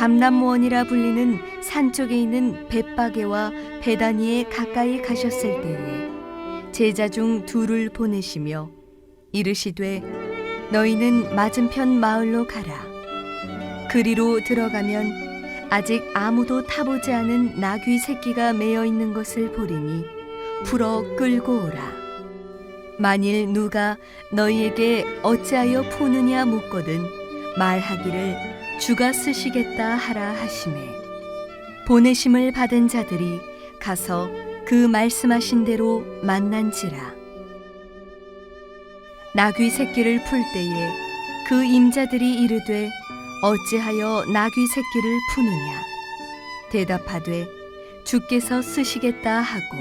감람원이라 불리는 산 쪽에 있는 벳바게와 베다니에 가까이 가셨을 때에 제자 중 둘을 보내시며 이르시되 너희는 맞은편 마을로 가라. 그리로 들어가면 아직 아무도 타보지 않은 나귀 새끼가 매어 있는 것을 보리니 풀어 끌고 오라. 만일 누가 너희에게 어찌하여 푸느냐 묻거든 말하기를 주가 쓰시겠다 하라 하시매 보내심을 받은 자들이 가서 그 말씀하신 대로 만난지라. 나귀 새끼를 풀 때에 그 임자들이 이르되 어찌하여 나귀 새끼를 푸느냐 대답하되 주께서 쓰시겠다 하고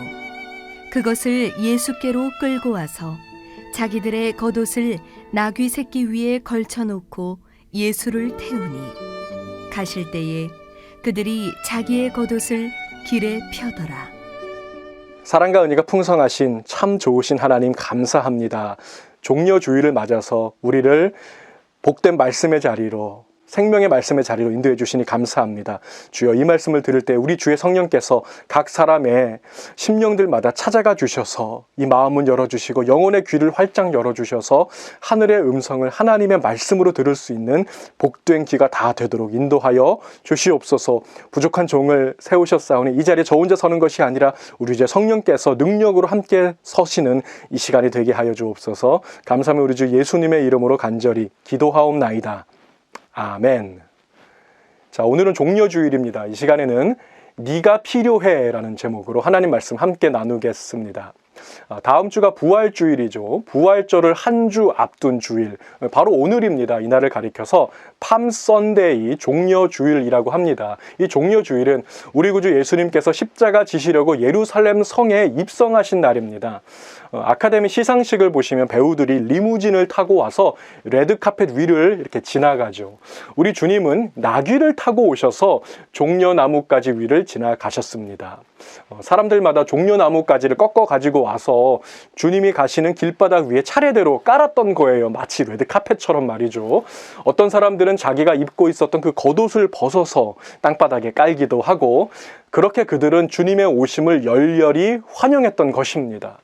그것을 예수께로 끌고 와서 자기들의 겉옷을 나귀 새끼 위에 걸쳐놓고 예수를 태우니 가실 때에 그들이 자기의 겉옷을 길에 펴더라. 사랑과 은혜가 풍성하신 참 좋으신 하나님 감사합니다. 종려주일을 맞아서 우리를 복된 말씀의 자리로 생명의 말씀의 자리로 인도해 주시니 감사합니다. 주여, 이 말씀을 들을 때 우리 주의 성령께서 각 사람의 심령들마다 찾아가 주셔서 이 마음은 열어주시고 영혼의 귀를 활짝 열어주셔서 하늘의 음성을 하나님의 말씀으로 들을 수 있는 복된 귀가 다 되도록 인도하여 주시옵소서. 부족한 종을 세우셨사오니 이 자리에 저 혼자 서는 것이 아니라 우리 주의 성령께서 능력으로 함께 서시는 이 시간이 되게 하여 주옵소서. 감사하며 우리 주 예수님의 이름으로 간절히 기도하옵나이다. 아멘. 자, 오늘은 종려주일입니다. 이 시간에는 네가 필요해 라는 제목으로 하나님 말씀 함께 나누겠습니다. 다음 주가 부활주일이죠. 부활절을 한 주 앞둔 주일, 바로 오늘입니다. 이날을 가리켜서 팜선데이, 종려주일이라고 합니다. 이 종려주일은 우리 구주 예수님께서 십자가 지시려고 예루살렘 성에 입성하신 날입니다. 아카데미 시상식을 보시면 배우들이 리무진을 타고 와서 레드카펫 위를 이렇게 지나가죠. 우리 주님은 나귀를 타고 오셔서 종려나무가지 위를 지나가셨습니다. 사람들마다 종려나무가지를 꺾어 가지고 와서 주님이 가시는 길바닥 위에 차례대로 깔았던 거예요. 마치 레드카펫처럼 말이죠. 어떤 사람들은 자기가 입고 있었던 그 겉옷을 벗어서 땅바닥에 깔기도 하고, 그렇게 그들은 주님의 오심을 열렬히 환영했던 것입니다.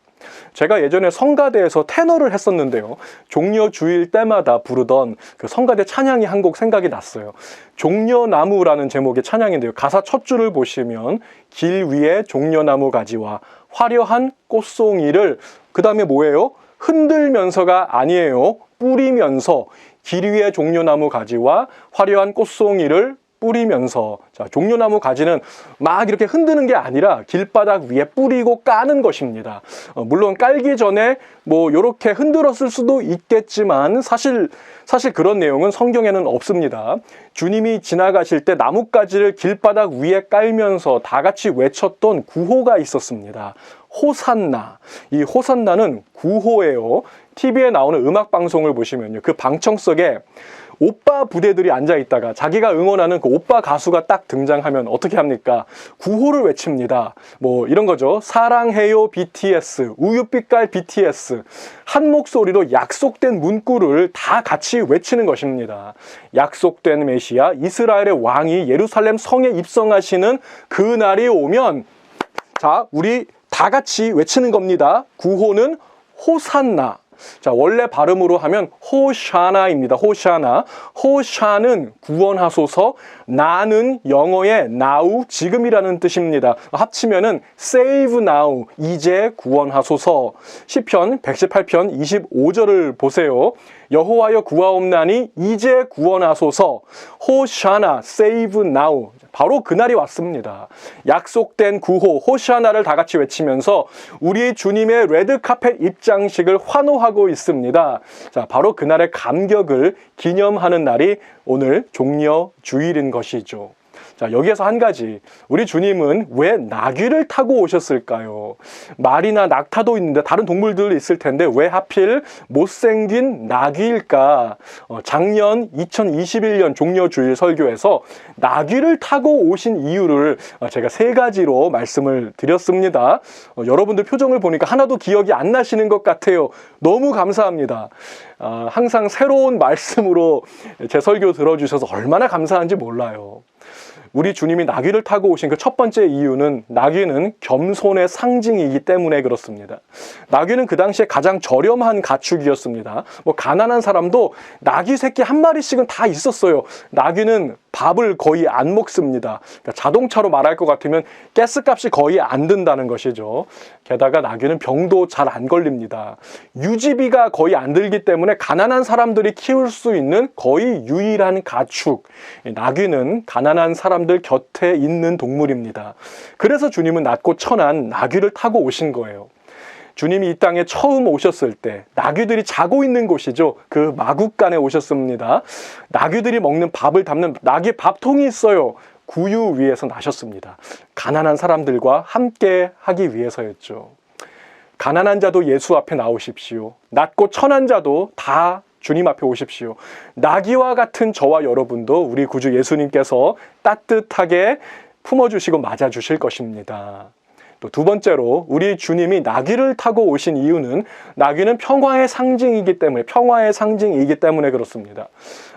제가 예전에 성가대에서 테너를 했었는데요, 종려주일 때마다 부르던 그 성가대 찬양이 한 곡 생각이 났어요. 종려나무라는 제목의 찬양인데요, 가사 첫 줄을 보시면 길 위에 종려나무 가지와 화려한 꽃송이를, 그 다음에 뭐예요? 흔들면서가 아니에요. 뿌리면서, 길 위에 종려나무 가지와 화려한 꽃송이를 뿌리면서. 자, 종려나무 가지는 막 이렇게 흔드는 게 아니라 길바닥 위에 뿌리고 까는 것입니다. 물론 깔기 전에 뭐 이렇게 흔들었을 수도 있겠지만 사실 그런 내용은 성경에는 없습니다. 주님이 지나가실 때 나뭇가지를 길바닥 위에 깔면서 다 같이 외쳤던 구호가 있었습니다. 호산나. 이 호산나는 구호예요. TV에 나오는 음악 방송을 보시면요, 그 방청석에 오빠 부대들이 앉아있다가 자기가 응원하는 그 오빠 가수가 딱 등장하면 어떻게 합니까? 구호를 외칩니다. 뭐 이런 거죠. 사랑해요 BTS, 우유빛깔 BTS. 한 목소리로 약속된 문구를 다 같이 외치는 것입니다. 약속된 메시아, 이스라엘의 왕이 예루살렘 성에 입성하시는 그 날이 오면, 자, 우리 다 같이 외치는 겁니다. 구호는 호산나. 자, 원래 발음으로 하면 호샤나입니다. 호샤나. 호샤는 구원하소서, 나는 영어의 now, 지금이라는 뜻입니다. 합치면은 save now, 이제 구원하소서. 시편 118편 25절을 보세요. 여호와여 구하옵나니 이제 구원하소서. 호샤나, save now. 바로 그날이 왔습니다. 약속된 구호 호샤나를 다 같이 외치면서 우리 주님의 레드카펫 입장식을 환호하고 있습니다. 자, 바로 그날의 감격을 기념하는 날이 오늘 종려주일인 것이죠. 자, 여기에서 한 가지. 우리 주님은 왜 나귀를 타고 오셨을까요? 말이나 낙타도 있는데 다른 동물들도 있을 텐데 왜 하필 못생긴 나귀일까? 작년 2021년 종려주일 설교에서 나귀를 타고 오신 이유를 제가 3가지로 말씀을 드렸습니다. 여러분들 표정을 보니까 하나도 기억이 안 나시는 것 같아요. 너무 감사합니다. 항상 새로운 말씀으로 제 설교 들어주셔서 얼마나 감사한지 몰라요. 우리 주님이 나귀를 타고 오신 그 첫 번째 이유는 나귀는 겸손의 상징이기 때문에 그렇습니다. 나귀는 그 당시에 가장 저렴한 가축이었습니다. 가난한 사람도 나귀 새끼 한 마리씩은 다 있었어요. 나귀는 밥을 거의 안 먹습니다. 그러니까 자동차로 말할 것 같으면 가스값이 거의 안 든다는 것이죠. 게다가 나귀는 병도 잘 안 걸립니다. 유지비가 거의 안 들기 때문에 가난한 사람들이 키울 수 있는 거의 유일한 가축. 나귀는 가난한 사람들 곁에 있는 동물입니다. 그래서 주님은 낮고 천한 나귀를 타고 오신 거예요. 주님이 이 땅에 처음 오셨을 때 나귀들이 자고 있는 곳이죠. 그 마국간에 오셨습니다. 나귀들이 먹는 밥을 담는 나귀 밥통이 있어요. 구유 위에서 나셨습니다. 가난한 사람들과 함께 하기 위해서였죠. 가난한 자도 예수 앞에 나오십시오. 낮고 천한 자도 다 주님 앞에 오십시오. 나귀와 같은 저와 여러분도 우리 구주 예수님께서 따뜻하게 품어주시고 맞아주실 것입니다. 또 두 번째로 우리 주님이 나귀를 타고 오신 이유는 나귀는 평화의 상징이기 때문에 그렇습니다.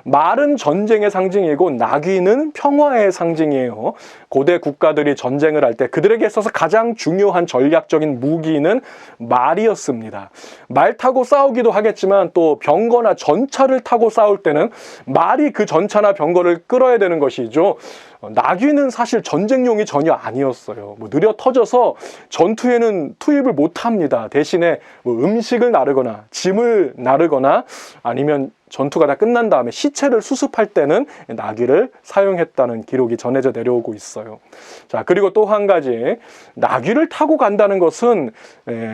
말은 전쟁의 상징이고 나귀는 평화의 상징이에요. 고대 국가들이 전쟁을 할 때 그들에게 있어서 가장 중요한 전략적인 무기는 말이었습니다. 말 타고 싸우기도 하겠지만 또 병거나 전차를 타고 싸울 때는 말이 그 전차나 병거를 끌어야 되는 것이죠. 나귀는 사실 전쟁용이 전혀 아니었어요. 느려 터져서 전투에는 투입을 못합니다. 대신에 음식을 나르거나 짐을 나르거나 아니면 전투가 다 끝난 다음에 시체를 수습할 때는 나귀를 사용했다는 기록이 전해져 내려오고 있어요. 자, 그리고 또 한 가지, 나귀를 타고 간다는 것은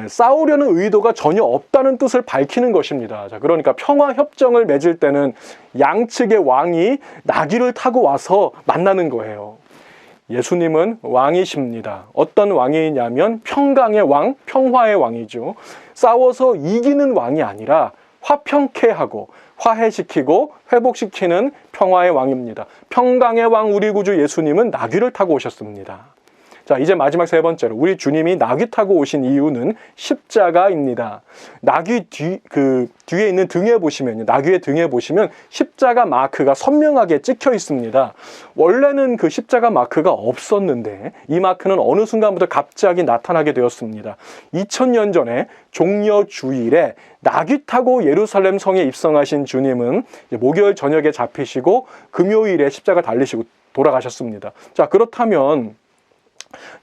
싸우려는 의도가 전혀 없다는 뜻을 밝히는 것입니다. 자, 그러니까 평화 협정을 맺을 때는 양측의 왕이 나귀를 타고 와서 만나는 거예요. 예수님은 왕이십니다. 어떤 왕이냐면 평강의 왕, 평화의 왕이죠. 싸워서 이기는 왕이 아니라 화평케 하고 화해시키고 회복시키는 평화의 왕입니다. 평강의 왕 우리 구주 예수님은 나귀를 타고 오셨습니다. 자, 이제 마지막 3번째로 우리 주님이 나귀 타고 오신 이유는 십자가입니다. 나귀 뒤에 있는 등에 보시면요. 나귀의 등에 보시면 십자가 마크가 선명하게 찍혀 있습니다. 원래는 그 십자가 마크가 없었는데 이 마크는 어느 순간부터 갑자기 나타나게 되었습니다. 2000년 전에 종려주일에 나귀 타고 예루살렘 성에 입성하신 주님은 목요일 저녁에 잡히시고 금요일에 십자가 달리시고 돌아가셨습니다. 자, 그렇다면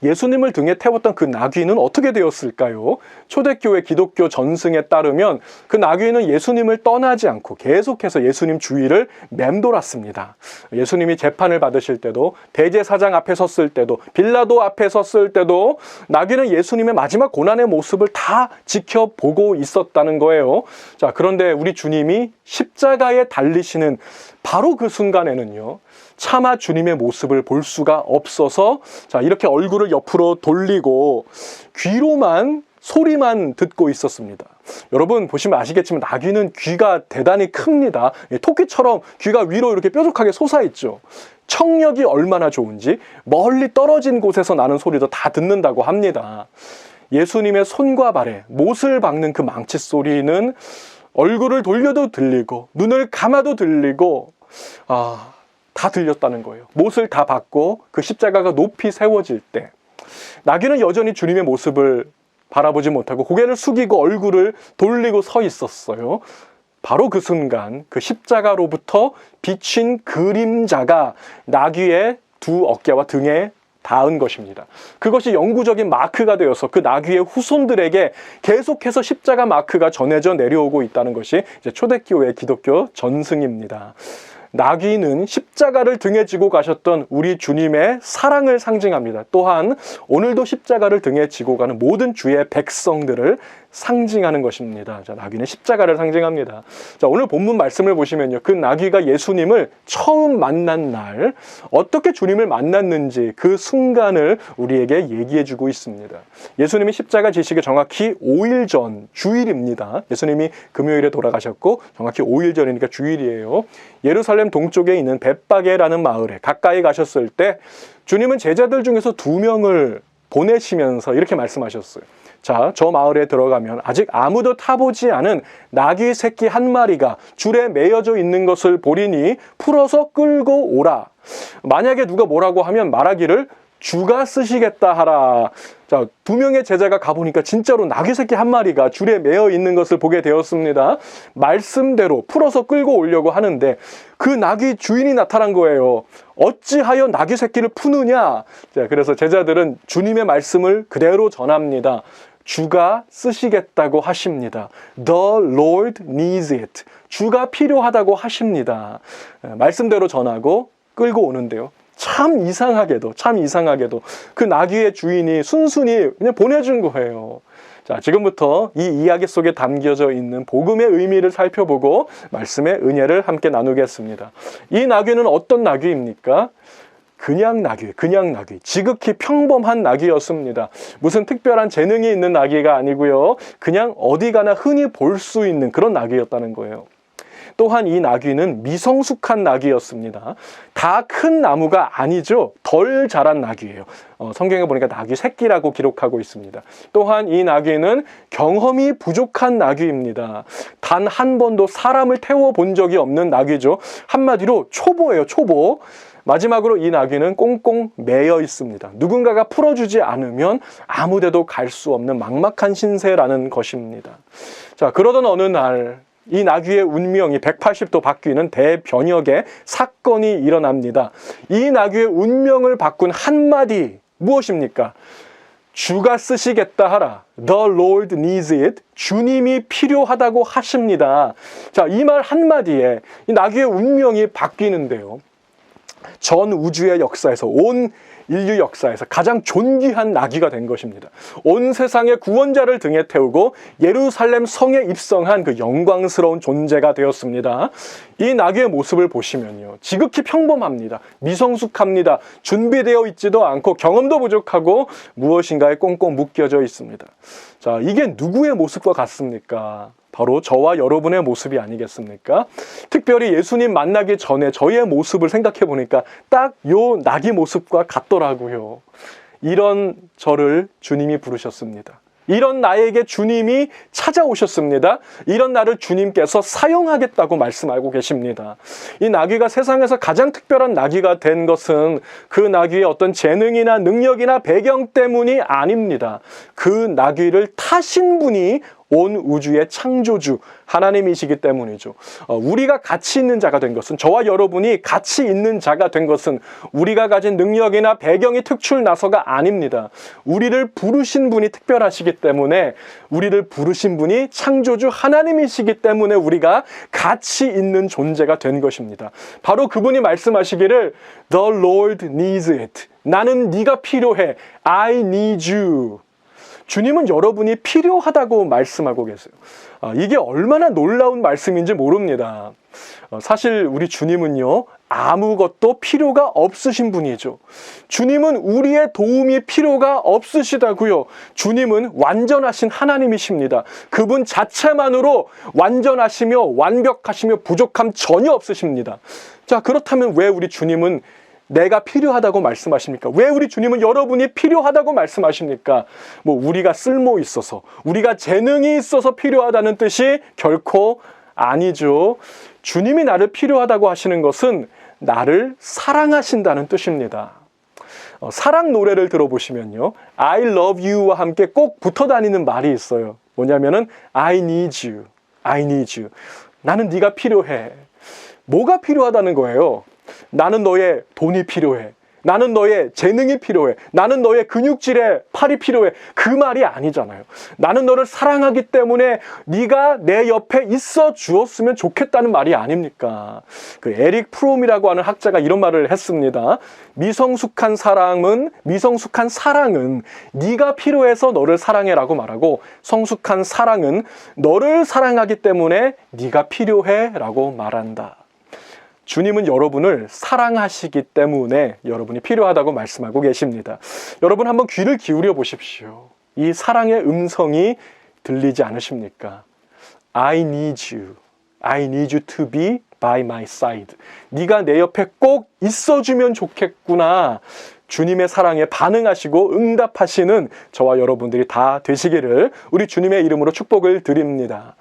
예수님을 등에 태웠던 그 나귀는 어떻게 되었을까요? 초대교회 기독교 전승에 따르면 그 나귀는 예수님을 떠나지 않고 계속해서 예수님 주위를 맴돌았습니다. 예수님이 재판을 받으실 때도, 대제사장 앞에 섰을 때도, 빌라도 앞에 섰을 때도 나귀는 예수님의 마지막 고난의 모습을 다 지켜보고 있었다는 거예요. 자, 그런데 우리 주님이 십자가에 달리시는 바로 그 순간에는요, 차마 주님의 모습을 볼 수가 없어서 자, 이렇게 얼굴을 옆으로 돌리고 귀로만 소리만 듣고 있었습니다. 여러분 보시면 아시겠지만 나귀는 귀가 대단히 큽니다. 토끼처럼 귀가 위로 이렇게 뾰족하게 솟아있죠. 청력이 얼마나 좋은지 멀리 떨어진 곳에서 나는 소리도 다 듣는다고 합니다. 예수님의 손과 발에 못을 박는 그 망치 소리는 얼굴을 돌려도 들리고 눈을 감아도 들리고 다 들렸다는 거예요. 못을 다 박고 그 십자가가 높이 세워질 때 나귀는 여전히 주님의 모습을 바라보지 못하고 고개를 숙이고 얼굴을 돌리고 서 있었어요. 바로 그 순간 그 십자가로부터 비친 그림자가 나귀의 두 어깨와 등에 닿은 것입니다. 그것이 영구적인 마크가 되어서 그 나귀의 후손들에게 계속해서 십자가 마크가 전해져 내려오고 있다는 것이 이제 초대교회 기독교 전승입니다. 나귀는 십자가를 등에 지고 가셨던 우리 주님의 사랑을 상징합니다. 또한 오늘도 십자가를 등에 지고 가는 모든 주의 백성들을 상징하는 것입니다. 자, 나귀는 십자가를 상징합니다. 자, 오늘 본문 말씀을 보시면요. 그 나귀가 예수님을 처음 만난 날, 어떻게 주님을 만났는지 그 순간을 우리에게 얘기해 주고 있습니다. 예수님이 십자가 지시기 정확히 5일 전, 주일입니다. 예수님이 금요일에 돌아가셨고, 정확히 5일 전이니까 주일이에요. 예루살렘 동쪽에 있는 벳바게라는 마을에 가까이 가셨을 때, 주님은 제자들 중에서 2명을 보내시면서 이렇게 말씀하셨어요. 자, 저 마을에 들어가면 아직 아무도 타보지 않은 나귀 새끼 한 마리가 줄에 매여져 있는 것을 보리니 풀어서 끌고 오라. 만약에 누가 뭐라고 하면 말하기를 주가 쓰시겠다 하라. 자, 2명의 제자가 가보니까 진짜로 나귀 새끼 한 마리가 줄에 매여 있는 것을 보게 되었습니다. 말씀대로 풀어서 끌고 오려고 하는데 그 나귀 주인이 나타난 거예요. 어찌하여 나귀 새끼를 푸느냐? 자, 그래서 제자들은 주님의 말씀을 그대로 전합니다. 주가 쓰시겠다고 하십니다. The Lord needs it. 주가 필요하다고 하십니다. 말씀대로 전하고 끌고 오는데요. 참 이상하게도 그 나귀의 주인이 순순히 그냥 보내준 거예요. 자, 지금부터 이 이야기 속에 담겨져 있는 복음의 의미를 살펴보고 말씀의 은혜를 함께 나누겠습니다. 이 나귀는 어떤 나귀입니까? 그냥 나귀, 지극히 평범한 나귀였습니다. 무슨 특별한 재능이 있는 나귀가 아니고요. 그냥 어디 가나 흔히 볼 수 있는 그런 나귀였다는 거예요. 또한 이 나귀는 미성숙한 나귀였습니다. 다 큰 나무가 아니죠. 덜 자란 나귀예요. 성경에 보니까 나귀 새끼라고 기록하고 있습니다. 또한 이 나귀는 경험이 부족한 나귀입니다. 단 한 번도 사람을 태워본 적이 없는 나귀죠. 한마디로 초보예요, 초보. 마지막으로 이 나귀는 꽁꽁 매여 있습니다. 누군가가 풀어주지 않으면 아무데도 갈 수 없는 막막한 신세라는 것입니다. 자, 그러던 어느 날 이 나귀의 운명이 180도 바뀌는 대변혁의 사건이 일어납니다. 이 나귀의 운명을 바꾼 한마디 무엇입니까? 주가 쓰시겠다 하라. The Lord needs it. 주님이 필요하다고 하십니다. 자, 이 말 한마디에 이 나귀의 운명이 바뀌는데요. 전 우주의 역사에서, 온 인류 역사에서 가장 존귀한 나귀가 된 것입니다. 온 세상의 구원자를 등에 태우고 예루살렘 성에 입성한 그 영광스러운 존재가 되었습니다. 이 나귀의 모습을 보시면요, 지극히 평범합니다. 미성숙합니다. 준비되어 있지도 않고 경험도 부족하고 무엇인가에 꽁꽁 묶여져 있습니다. 자, 이게 누구의 모습과 같습니까? 바로 저와 여러분의 모습이 아니겠습니까? 특별히 예수님 만나기 전에 저의 모습을 생각해 보니까 딱 요 나귀 모습과 같더라고요. 이런 저를 주님이 부르셨습니다. 이런 나에게 주님이 찾아오셨습니다. 이런 나를 주님께서 사용하겠다고 말씀하고 계십니다. 이 나귀가 세상에서 가장 특별한 나귀가 된 것은 그 나귀의 어떤 재능이나 능력이나 배경 때문이 아닙니다. 그 나귀를 타신 분이 온 우주의 창조주 하나님이시기 때문이죠. 우리가 가치 있는 자가 된 것은, 저와 여러분이 가치 있는 자가 된 것은 우리가 가진 능력이나 배경이 특출나서가 아닙니다. 우리를 부르신 분이 특별하시기 때문에, 우리를 부르신 분이 창조주 하나님이시기 때문에 우리가 가치 있는 존재가 된 것입니다. 바로 그분이 말씀하시기를 The Lord needs it. 나는 네가 필요해. I need you. 주님은 여러분이 필요하다고 말씀하고 계세요. 이게 얼마나 놀라운 말씀인지 모릅니다. 사실 우리 주님은요, 아무것도 필요가 없으신 분이죠. 주님은 우리의 도움이 필요가 없으시다고요. 주님은 완전하신 하나님이십니다. 그분 자체만으로 완전하시며 완벽하시며 부족함 전혀 없으십니다. 자, 그렇다면 왜 우리 주님은 내가 필요하다고 말씀하십니까? 왜 우리 주님은 여러분이 필요하다고 말씀하십니까? 뭐 우리가 쓸모 있어서, 우리가 재능이 있어서 필요하다는 뜻이 결코 아니죠. 주님이 나를 필요하다고 하시는 것은 나를 사랑하신다는 뜻입니다. 사랑 노래를 들어보시면요, I love you와 함께 꼭 붙어 다니는 말이 있어요. 뭐냐면은 I need you, I need you. 나는 네가 필요해. 뭐가 필요하다는 거예요? 나는 너의 돈이 필요해. 나는 너의 재능이 필요해. 나는 너의 근육질에 팔이 필요해. 그 말이 아니잖아요. 나는 너를 사랑하기 때문에 네가 내 옆에 있어 주었으면 좋겠다는 말이 아닙니까? 그 에릭 프롬이라고 하는 학자가 이런 말을 했습니다. 미성숙한 사랑은 네가 필요해서 너를 사랑해라고 말하고, 성숙한 사랑은 너를 사랑하기 때문에 네가 필요해라고 말한다. 주님은 여러분을 사랑하시기 때문에 여러분이 필요하다고 말씀하고 계십니다. 여러분 한번 귀를 기울여 보십시오. 이 사랑의 음성이 들리지 않으십니까? I need you. I need you to be by my side. 네가 내 옆에 꼭 있어주면 좋겠구나. 주님의 사랑에 반응하시고 응답하시는 저와 여러분들이 다 되시기를 우리 주님의 이름으로 축복을 드립니다.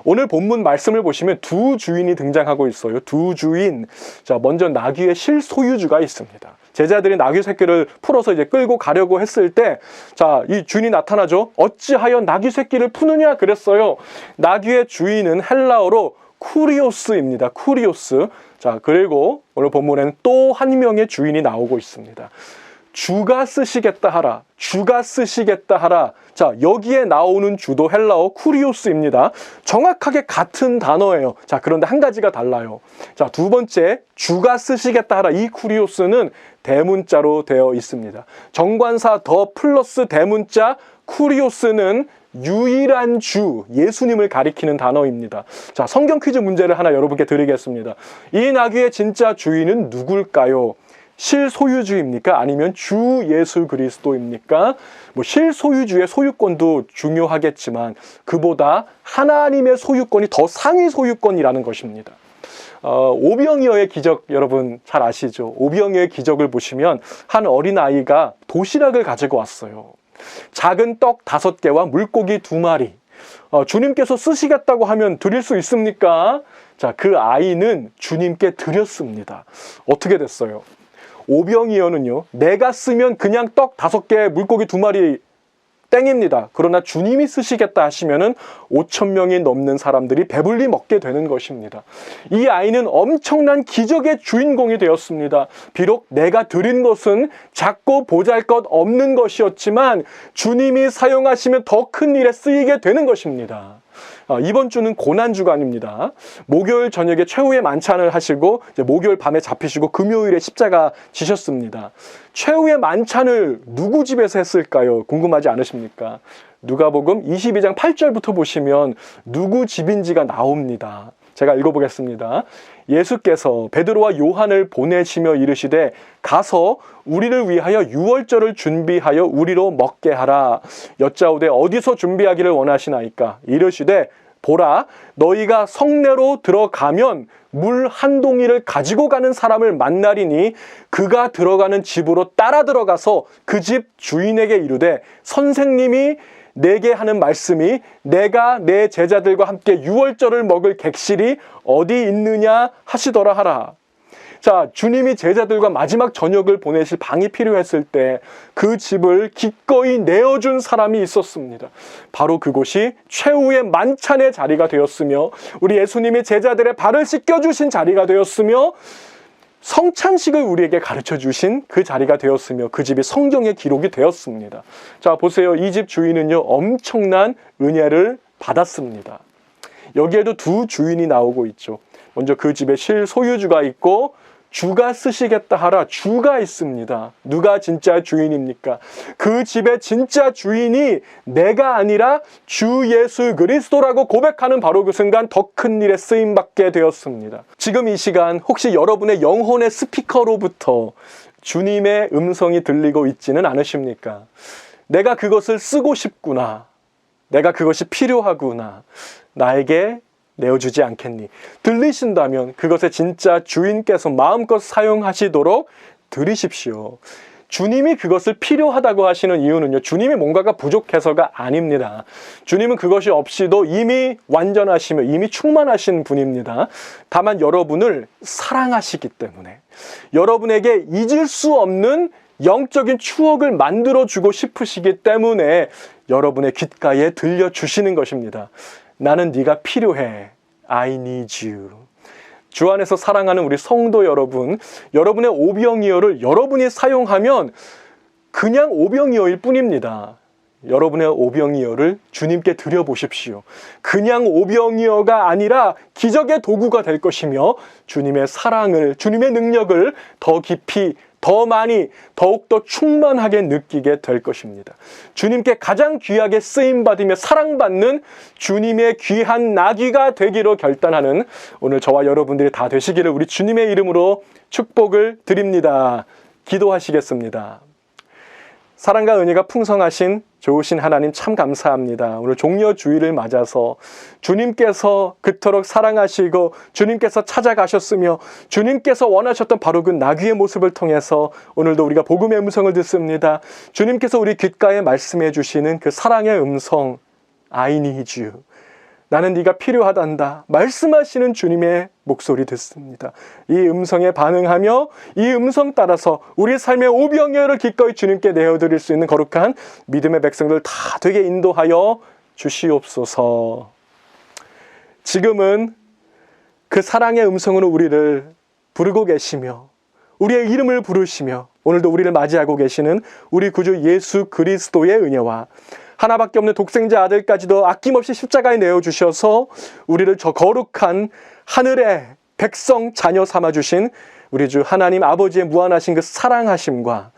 오늘 본문 말씀을 보시면 두 주인이 등장하고 있어요. 두 주인. 자, 먼저 나귀의 실소유주가 있습니다. 제자들이 나귀 새끼를 풀어서 이제 끌고 가려고 했을 때, 자, 이 주인이 나타나죠. 어찌하여 나귀 새끼를 푸느냐 그랬어요. 나귀의 주인은 헬라어로 쿠리오스입니다. 쿠리오스. 자, 그리고 오늘 본문에는 또 한 명의 주인이 나오고 있습니다. 주가 쓰시겠다 하라. 주가 쓰시겠다 하라. 자, 여기에 나오는 주도 헬라어 쿠리오스입니다. 정확하게 같은 단어예요. 자, 그런데 한 가지가 달라요. 자, 두 번째, 주가 쓰시겠다 하라. 이 쿠리오스는 대문자로 되어 있습니다. 정관사 더 플러스 대문자 쿠리오스는 유일한 주, 예수님을 가리키는 단어입니다. 자, 성경 퀴즈 문제를 하나 여러분께 드리겠습니다. 이 나귀의 진짜 주인은 누굴까요? 실소유주입니까? 아니면 주 예수 그리스도입니까? 뭐 실소유주의 소유권도 중요하겠지만 그보다 하나님의 소유권이 더 상위 소유권이라는 것입니다. 오병이어의 기적 여러분 잘 아시죠? 오병이어의 기적을 보시면 한 어린아이가 도시락을 가지고 왔어요. 작은 떡 5개와 물고기 2마리. 주님께서 쓰시겠다고 하면 드릴 수 있습니까? 자, 그 아이는 주님께 드렸습니다. 어떻게 됐어요? 오병이어는요, 내가 쓰면 그냥 떡 5개, 물고기 2마리 땡입니다. 그러나 주님이 쓰시겠다 하시면은 5,000명이 넘는 사람들이 배불리 먹게 되는 것입니다. 이 아이는 엄청난 기적의 주인공이 되었습니다. 비록 내가 드린 것은 작고 보잘것 없는 것이었지만 주님이 사용하시면 더 큰 일에 쓰이게 되는 것입니다. 이번 주는 고난주간입니다. 목요일 저녁에 최후의 만찬을 하시고 이제 목요일 밤에 잡히시고 금요일에 십자가 지셨습니다. 최후의 만찬을 누구 집에서 했을까요? 궁금하지 않으십니까? 누가복음 22장 8절부터 보시면 누구 집인지가 나옵니다. 제가 읽어보겠습니다. 예수께서 베드로와 요한을 보내시며 이르시되 가서 우리를 위하여 유월절을 준비하여 우리로 먹게 하라. 여짜오되 어디서 준비하기를 원하시나이까? 이르시되 보라, 너희가 성내로 들어가면 물 한 동이를 가지고 가는 사람을 만나리니 그가 들어가는 집으로 따라 들어가서 그 집 주인에게 이르되 선생님이 내게 하는 말씀이 내가 내 제자들과 함께 유월절을 먹을 객실이 어디 있느냐 하시더라 하라. 자, 주님이 제자들과 마지막 저녁을 보내실 방이 필요했을 때 그 집을 기꺼이 내어준 사람이 있었습니다. 바로 그곳이 최후의 만찬의 자리가 되었으며 우리 예수님이 제자들의 발을 씻겨주신 자리가 되었으며 성찬식을 우리에게 가르쳐 주신 그 자리가 되었으며 그 집이 성경에 기록이 되었습니다. 자, 보세요. 이 집 주인은요, 엄청난 은혜를 받았습니다. 여기에도 두 주인이 나오고 있죠. 먼저 그 집에 실소유주가 있고 주가 쓰시겠다 하라. 주가 있습니다. 누가 진짜 주인입니까? 그 집의 진짜 주인이 내가 아니라 주 예수 그리스도라고 고백하는 바로 그 순간 더 큰 일에 쓰임받게 되었습니다. 지금 이 시간 혹시 여러분의 영혼의 스피커로부터 주님의 음성이 들리고 있지는 않으십니까? 내가 그것을 쓰고 싶구나. 내가 그것이 필요하구나. 나에게 내어주지 않겠니? 들리신다면 그것의 진짜 주인께서 마음껏 사용하시도록 들으십시오. 주님이 그것을 필요하다고 하시는 이유는요, 주님이 뭔가가 부족해서가 아닙니다. 주님은 그것이 없이도 이미 완전하시며 이미 충만하신 분입니다. 다만 여러분을 사랑하시기 때문에 여러분에게 잊을 수 없는 영적인 추억을 만들어주고 싶으시기 때문에 여러분의 귓가에 들려주시는 것입니다. 나는 네가 필요해. I need you. 주 안에서 사랑하는 우리 성도 여러분, 여러분의 오병이어를 여러분이 사용하면 그냥 오병이어일 뿐입니다. 여러분의 오병이어를 주님께 드려보십시오. 그냥 오병이어가 아니라 기적의 도구가 될 것이며 주님의 사랑을, 주님의 능력을 더 깊이, 더 많이, 더욱더 충만하게 느끼게 될 것입니다. 주님께 가장 귀하게 쓰임받으며 사랑받는 주님의 귀한 나귀가 되기로 결단하는 오늘 저와 여러분들이 다 되시기를 우리 주님의 이름으로 축복을 드립니다. 기도하시겠습니다. 사랑과 은혜가 풍성하신 좋으신 하나님 참 감사합니다. 오늘 종려주일을 맞아서 주님께서 그토록 사랑하시고 주님께서 찾아가셨으며 주님께서 원하셨던 바로 그 나귀의 모습을 통해서 오늘도 우리가 복음의 음성을 듣습니다. 주님께서 우리 귓가에 말씀해 주시는 그 사랑의 음성, I need you. 나는 네가 필요하단다. 말씀하시는 주님의 목소리 듣습니다. 이 음성에 반응하며 이 음성 따라서 우리 삶의 오병이어를 기꺼이 주님께 내어드릴 수 있는 거룩한 믿음의 백성들 다 되게 인도하여 주시옵소서. 지금은 그 사랑의 음성으로 우리를 부르고 계시며 우리의 이름을 부르시며 오늘도 우리를 맞이하고 계시는 우리 구주 예수 그리스도의 은혜와 하나밖에 없는 독생자 아들까지도 아낌없이 십자가에 내어주셔서 우리를 저 거룩한 하늘의 백성 자녀 삼아주신 우리 주 하나님 아버지의 무한하신 그 사랑하심과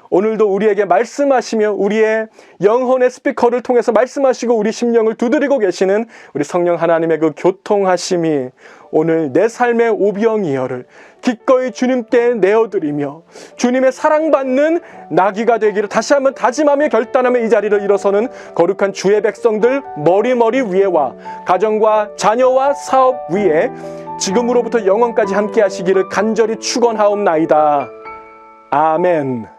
오늘도 우리에게 말씀하시며 우리의 영혼의 스피커를 통해서 말씀하시고 우리 심령을 두드리고 계시는 우리 성령 하나님의 그 교통하심이 오늘 내 삶의 오병이어를 기꺼이 주님께 내어드리며 주님의 사랑받는 나귀가 되기를 다시 한번 다짐하며 결단하며 이 자리를 일어서는 거룩한 주의 백성들 머리 위에와 가정과 자녀와 사업 위에 지금으로부터 영원까지 함께 하시기를 간절히 축원하옵나이다. 아멘.